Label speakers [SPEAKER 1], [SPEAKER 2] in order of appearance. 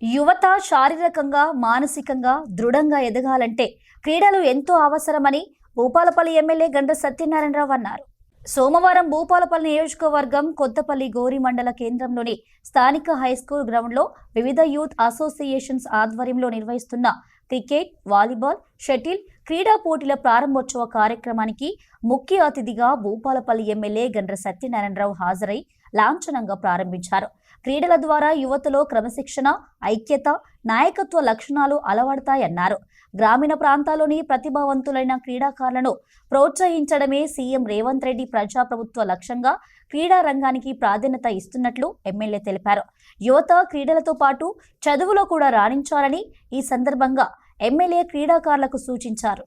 [SPEAKER 1] యువత శారీరకంగా మానసికంగా దృఢంగా ఎదగాలంటే క్రీడలు ఎంతో అవసరమని భూపాలపల్లి ఎమ్మెల్యే గండ్ర సత్యనారాయణరావు అన్నారు. సోమవారం భూపాలపల్లి నియోజకవర్గం కొత్తపల్లి గోరి మండల కేంద్రంలోని స్థానిక హైస్కూల్ గ్రౌండ్లో వివిధ యూత్ అసోసియేషన్స్ ఆధ్వర్యంలో నిర్వహిస్తున్న క్రికెట్, వాలీబాల్, షటిల్ క్రీడా పోటీల ప్రారంభోత్సవ కార్యక్రమానికి ముఖ్య అతిథిగా భూపాలపల్లి ఎమ్మెల్యే గండ్ర సత్యనారాయణరావు హాజరై లాంఛనంగా ప్రారంభించారు. క్రీడల ద్వారా యువతలో క్రమశిక్షణ, ఐక్యత, నాయకత్వ లక్షణాలు అలవడతాయన్నారు. గ్రామీణ ప్రాంతాల్లోని ప్రతిభావంతులైన క్రీడాకారులను ప్రోత్సహించడమే సీఎం రేవంత్ రెడ్డి ప్రజాప్రభుత్వ లక్ష్యంగా క్రీడా రంగానికి ప్రాధాన్యత ఇస్తున్నట్లు ఎమ్మెల్యే తెలిపారు. యువత క్రీడలతో పాటు చదువులో కూడా రాణించాలని ఈ సందర్భంగా ఎమ్మెల్యే క్రీడాకారులకు సూచించారు.